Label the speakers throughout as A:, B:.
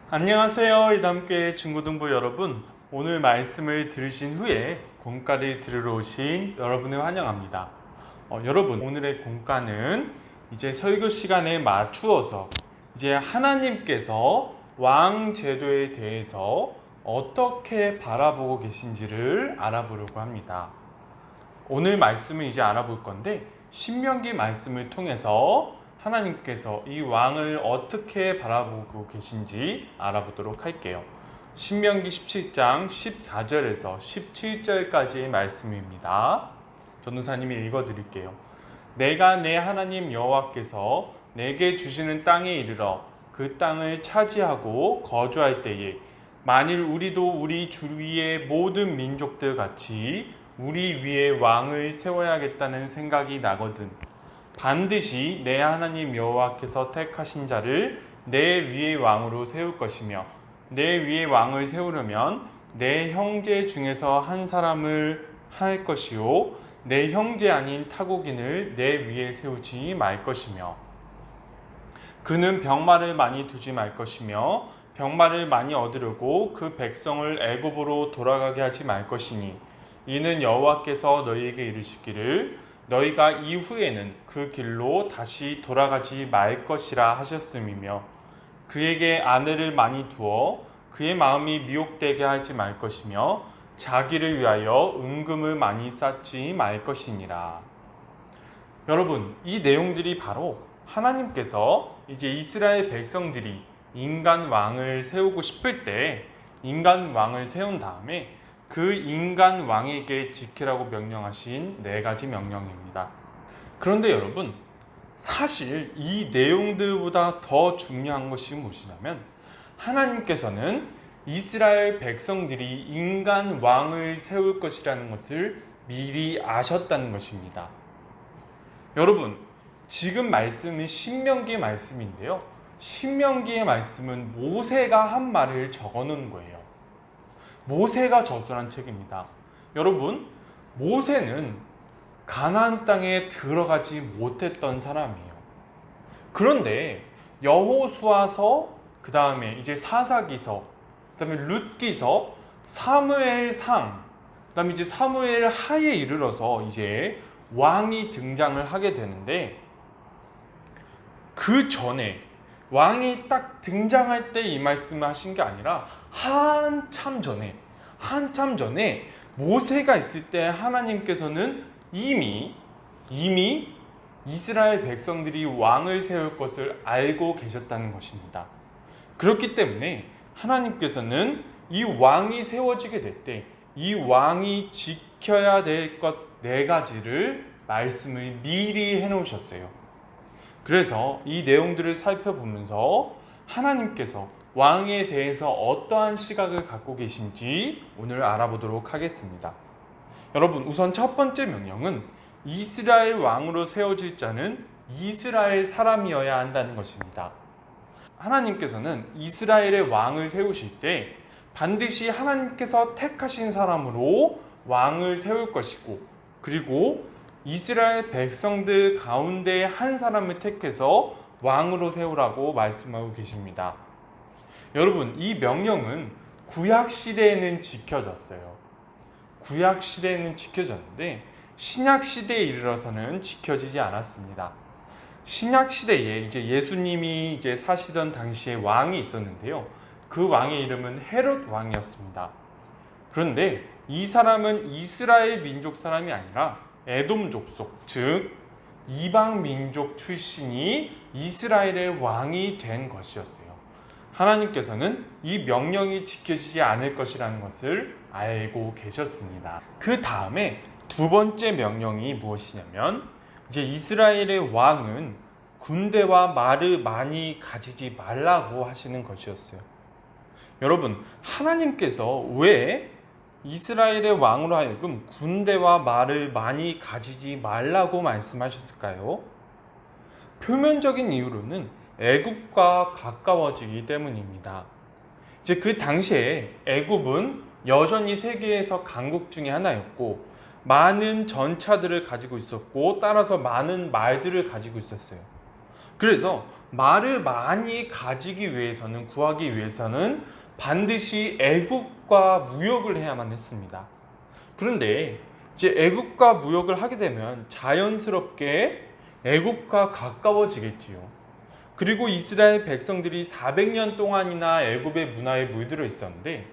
A: 안녕하세요. 이담교회 중고등부 여러분. 오늘 말씀을 들으신 후에 공과를 들으러 오신 여러분을 환영합니다. 여러분, 오늘의 공과는 이제 설교 시간에 맞추어서 이제 하나님께서 왕 제도에 대해서 어떻게 바라보고 계신지를 알아보려고 합니다. 오늘 말씀을 이제 알아볼 건데, 신명기 말씀을 통해서 하나님께서 이 왕을 어떻게 바라보고 계신지 알아보도록 할게요. 신명기 17장 14절에서 17절까지의 말씀입니다. 전도사님이 읽어드릴게요. 내가 내 하나님 여호와께서 내게 주시는 땅에 이르러 그 땅을 차지하고 거주할 때에 만일 우리도 우리 주위의 모든 민족들 같이 우리 위에 왕을 세워야겠다는 생각이 나거든 반드시 내 하나님 여호와께서 택하신 자를 내 위에 왕으로 세울 것이며 내 위에 왕을 세우려면 내 형제 중에서 한 사람을 할 것이요 내 형제 아닌 타국인을 내 위에 세우지 말 것이며 그는 병마를 많이 두지 말 것이며 병마를 많이 얻으려고 그 백성을 애굽으로 돌아가게 하지 말 것이니 이는 여호와께서 너희에게 이르시기를 너희가 이후에는 그 길로 다시 돌아가지 말 것이라 하셨음이며 그에게 아내를 많이 두어 그의 마음이 미혹되게 하지 말 것이며 자기를 위하여 은금을 많이 쌓지 말 것이니라. 여러분, 이 내용들이 바로 하나님께서 이제 이스라엘 백성들이 인간 왕을 세우고 싶을 때 인간 왕을 세운 다음에 그 인간 왕에게 지키라고 명령하신 4가지 명령입니다. 그런데 여러분, 사실 이 내용들보다 더 중요한 것이 무엇이냐면 하나님께서는 이스라엘 백성들이 인간 왕을 세울 것이라는 것을 미리 아셨다는 것입니다. 여러분, 지금 말씀은 신명기의 말씀인데요. 신명기의 말씀은 모세가 한 말을 적어놓은 거예요. 모세가 저술한 책입니다. 여러분, 모세는 가나안 땅에 들어가지 못했던 사람이에요. 그런데 여호수아서, 그 다음에 이제 사사기서, 그 다음에 룻기서, 사무엘상, 그 다음에 이제 사무엘 하에 이르러서 이제 왕이 등장을 하게 되는데 그 전에 왕이 딱 등장할 때 이 말씀을 하신 게 아니라 한참 전에 모세가 있을 때 하나님께서는 이미 이스라엘 백성들이 왕을 세울 것을 알고 계셨다는 것입니다. 그렇기 때문에 하나님께서는 이 왕이 세워지게 될 때 이 왕이 지켜야 될 것 4가지를 말씀을 미리 해놓으셨어요. 그래서 이 내용들을 살펴보면서 하나님께서 왕에 대해서 어떠한 시각을 갖고 계신지 오늘 알아보도록 하겠습니다. 여러분, 우선 첫 번째 명령은 이스라엘 왕으로 세워질 자는 이스라엘 사람이어야 한다는 것입니다. 하나님께서는 이스라엘의 왕을 세우실 때 반드시 하나님께서 택하신 사람으로 왕을 세울 것이고, 그리고 이스라엘 백성들 가운데 한 사람을 택해서 왕으로 세우라고 말씀하고 계십니다. 여러분, 이 명령은 구약 시대에는 지켜졌어요. 구약 시대에는 지켜졌는데 신약 시대에 이르러서는 지켜지지 않았습니다. 신약 시대에 이제 예수님이 이제 사시던 당시에 왕이 있었는데요. 그 왕의 이름은 헤롯 왕이었습니다. 그런데 이 사람은 이스라엘 민족 사람이 아니라 에돔 족속, 즉 이방 민족 출신이 이스라엘의 왕이 된 것이었어요. 하나님께서는 이 명령이 지켜지지 않을 것이라는 것을 알고 계셨습니다. 그 다음에 두 번째 명령이 무엇이냐면 이제 이스라엘의 왕은 군대와 말을 많이 가지지 말라고 하시는 것이었어요. 여러분, 하나님께서 왜 이스라엘의 왕으로 하여금 군대와 말을 많이 가지지 말라고 말씀하셨을까요? 표면적인 이유로는 애굽과 가까워지기 때문입니다. 이제 그 당시에 애굽은 여전히 세계에서 강국 중에 하나였고 많은 전차들을 가지고 있었고 따라서 많은 말들을 가지고 있었어요. 그래서 말을 많이 가지기 위해서는, 구하기 위해서는 반드시 애국과 무역을 해야만 했습니다. 그런데 이제 애국과 무역을 하게 되면 자연스럽게 애국과 가까워지겠지요. 그리고 이스라엘 백성들이 400년 동안이나 애굽의 문화에 물들어 있었는데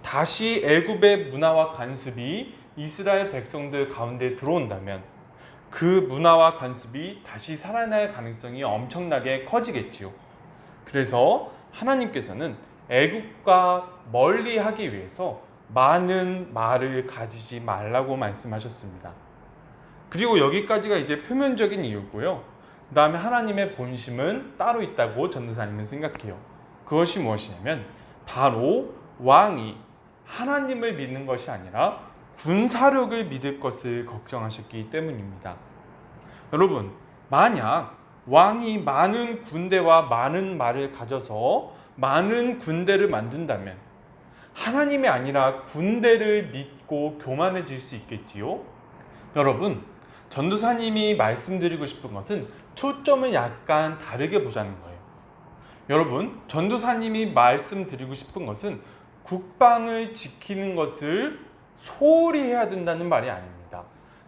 A: 다시 애굽의 문화와 관습이 이스라엘 백성들 가운데 들어온다면 그 문화와 관습이 다시 살아날 가능성이 엄청나게 커지겠지요. 그래서 하나님께서는 애국과 멀리하기 위해서 많은 말을 가지지 말라고 말씀하셨습니다. 그리고 여기까지가 이제 표면적인 이유고요. 그 다음에 하나님의 본심은 따로 있다고 전도사님은 생각해요. 그것이 무엇이냐면 바로 왕이 하나님을 믿는 것이 아니라 군사력을 믿을 것을 걱정하셨기 때문입니다. 여러분, 만약 왕이 많은 군대와 많은 말을 가져서 많은 군대를 만든다면 하나님이 아니라 군대를 믿고 교만해질 수 있겠지요? 여러분, 전도사님이 말씀드리고 싶은 것은 초점을 약간 다르게 보자는 거예요. 여러분, 전도사님이 말씀드리고 싶은 것은 국방을 지키는 것을 소홀히 해야 된다는 말이 아닙니다.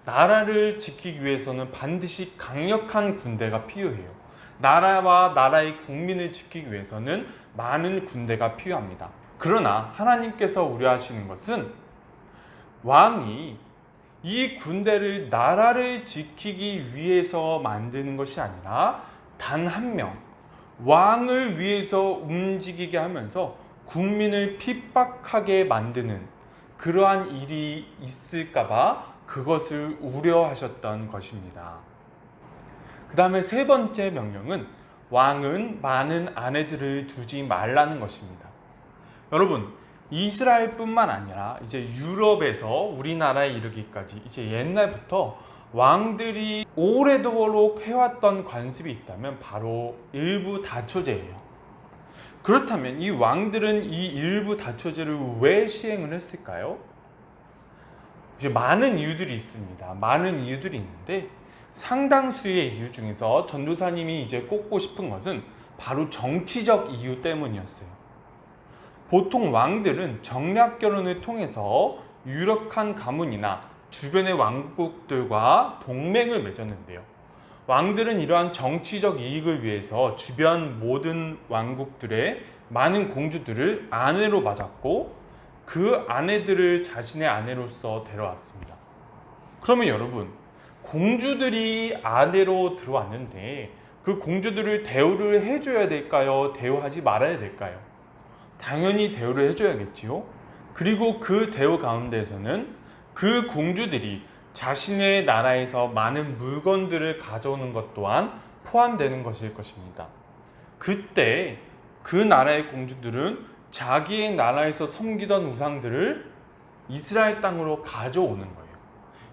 A: 나라를 지키기 위해서는 반드시 강력한 군대가 필요해요. 나라와 나라의 국민을 지키기 위해서는 많은 군대가 필요합니다. 그러나 하나님께서 우려하시는 것은 왕이 이 군대를 나라를 지키기 위해서 만드는 것이 아니라 단 한 명, 왕을 위해서 움직이게 하면서 국민을 핍박하게 만드는 그러한 일이 있을까봐 그것을 우려하셨던 것입니다. 그 다음에 세 번째 명령은 왕은 많은 아내들을 두지 말라는 것입니다. 여러분, 이스라엘뿐만 아니라 이제 유럽에서 우리나라에 이르기까지 이제 옛날부터 왕들이 오래도록 해왔던 관습이 있다면 바로 일부 다처제예요. 그렇다면 이 왕들은 이 일부 다처제를 왜 시행을 했을까요? 이제 많은 이유들이 있습니다. 많은 이유들이 있는데 상당수의 이유 중에서 전도사님이 이제 꼽고 싶은 것은 바로 정치적 이유 때문이었어요. 보통 왕들은 정략 결혼을 통해서 유력한 가문이나 주변의 왕국들과 동맹을 맺었는데요. 왕들은 이러한 정치적 이익을 위해서 주변 모든 왕국들의 많은 공주들을 아내로 맞았고 그 아내들을 자신의 아내로서 데려왔습니다. 그러면 여러분, 공주들이 아내로 들어왔는데 그 공주들을 대우를 해줘야 될까요? 대우하지 말아야 될까요? 당연히 대우를 해줘야겠지요. 그리고 그 대우 가운데에서는 그 공주들이 자신의 나라에서 많은 물건들을 가져오는 것 또한 포함되는 것일 것입니다. 그때 그 나라의 공주들은 자기의 나라에서 섬기던 우상들을 이스라엘 땅으로 가져오는 거예요.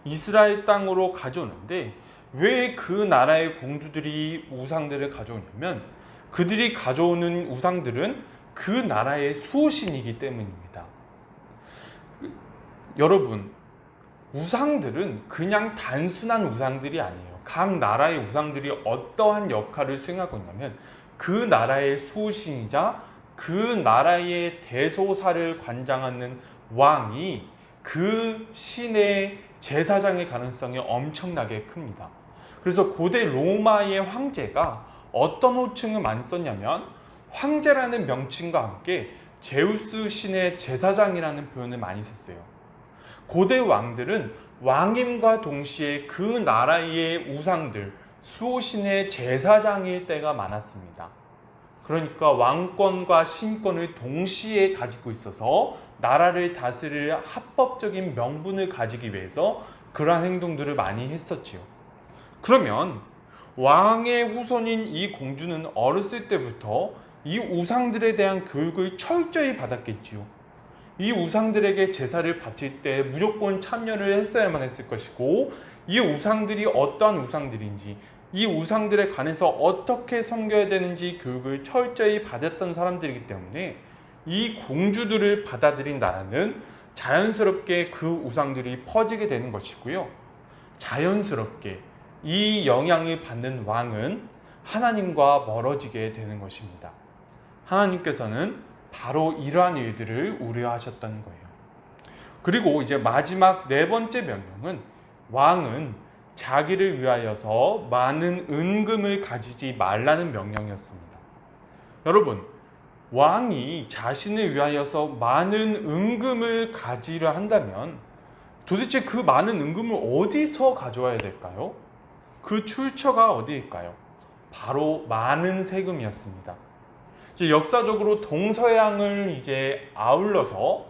A: 이스라엘 땅으로 가져오는데 왜 그 나라의 공주들이 우상들을 가져오냐면 그들이 가져오는 우상들은 그 나라의 수호신이기 때문입니다. 여러분, 우상들은 그냥 단순한 우상들이 아니에요. 각 나라의 우상들이 어떠한 역할을 수행하고 있냐면 그 나라의 수호신이자 그 나라의 대소사를 관장하는 왕이 그 신의 제사장의 가능성이 엄청나게 큽니다. 그래서 고대 로마의 황제가 어떤 호칭을 많이 썼냐면 황제라는 명칭과 함께 제우스 신의 제사장이라는 표현을 많이 썼어요. 고대 왕들은 왕임과 동시에 그 나라의 우상들, 수호신의 제사장일 때가 많았습니다. 그러니까 왕권과 신권을 동시에 가지고 있어서 나라를 다스릴 합법적인 명분을 가지기 위해서 그러한 행동들을 많이 했었지요. 그러면 왕의 후손인 이 공주는 어렸을 때부터 이 우상들에 대한 교육을 철저히 받았겠지요. 이 우상들에게 제사를 바칠 때 무조건 참여를 했어야만 했을 것이고 이 우상들이 어떠한 우상들인지 이 우상들에 관해서 어떻게 섬겨야 되는지 교육을 철저히 받았던 사람들이기 때문에 이 공주들을 받아들인 나라는 자연스럽게 그 우상들이 퍼지게 되는 것이고요. 자연스럽게 이 영향을 받는 왕은 하나님과 멀어지게 되는 것입니다. 하나님께서는 바로 이러한 일들을 우려하셨던 거예요. 그리고 이제 마지막 네 번째 명령은 왕은 자기를 위하여서 많은 은금을 가지지 말라는 명령이었습니다. 여러분, 왕이 자신을 위하여서 많은 은금을 가지려 한다면 도대체 그 많은 은금을 어디서 가져와야 될까요? 그 출처가 어디일까요? 바로 많은 세금이었습니다. 이제 역사적으로 동서양을 이제 아울러서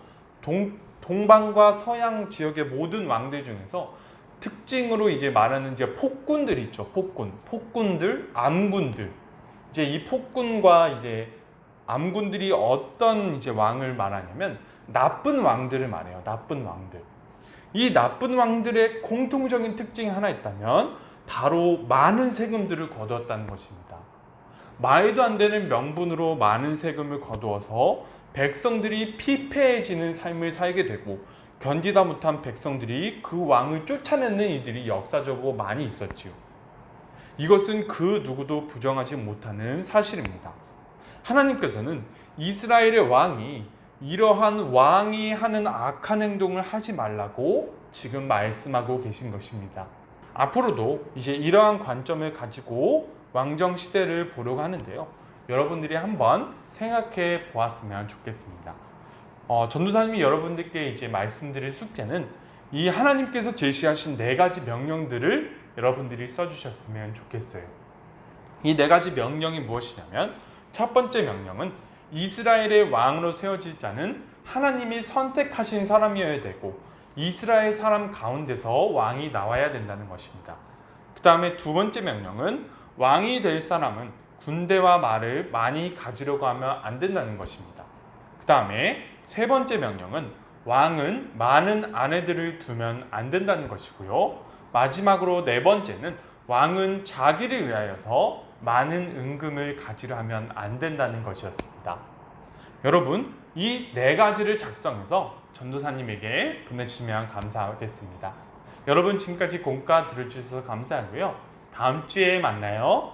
A: 동방과 서양 지역의 모든 왕들 중에서 특징으로 이제 말하는 이제 폭군들이 있죠. 폭군들, 암군들. 이제 이 폭군과 이제 암군들이 어떤 이제 왕을 말하냐면 나쁜 왕들을 말해요. 나쁜 왕들. 이 나쁜 왕들의 공통적인 특징이 하나 있다면 바로 많은 세금들을 거두었다는 것입니다. 말도 안 되는 명분으로 많은 세금을 거두어서 백성들이 피폐해지는 삶을 살게 되고 견디다 못한 백성들이 그 왕을 쫓아내는 일들이 역사적으로 많이 있었지요. 이것은 그 누구도 부정하지 못하는 사실입니다. 하나님께서는 이스라엘의 왕이 이러한 왕이 하는 악한 행동을 하지 말라고 지금 말씀하고 계신 것입니다. 앞으로도 이제 이러한 관점을 가지고 왕정 시대를 보려고 하는데요. 여러분들이 한번 생각해 보았으면 좋겠습니다. 전도사님이 여러분들께 이제 말씀드릴 숙제는 이 하나님께서 제시하신 네 가지 명령들을 여러분들이 써주셨으면 좋겠어요. 이 네 가지 명령이 무엇이냐면 첫 번째 명령은 이스라엘의 왕으로 세워질 자는 하나님이 선택하신 사람이어야 되고 이스라엘 사람 가운데서 왕이 나와야 된다는 것입니다. 그 다음에 두 번째 명령은 왕이 될 사람은 군대와 말을 많이 가지려고 하면 안 된다는 것입니다. 그 다음에 세 번째 명령은 왕은 많은 아내들을 두면 안 된다는 것이고요. 마지막으로 네 번째는 왕은 자기를 위하여서 많은 은금을 가지려 하면 안 된다는 것이었습니다. 여러분, 이 네 가지를 작성해서 전도사님에게 보내주시면 감사하겠습니다. 여러분, 지금까지 공과 들어주셔서 감사하고요. 다음 주에 만나요.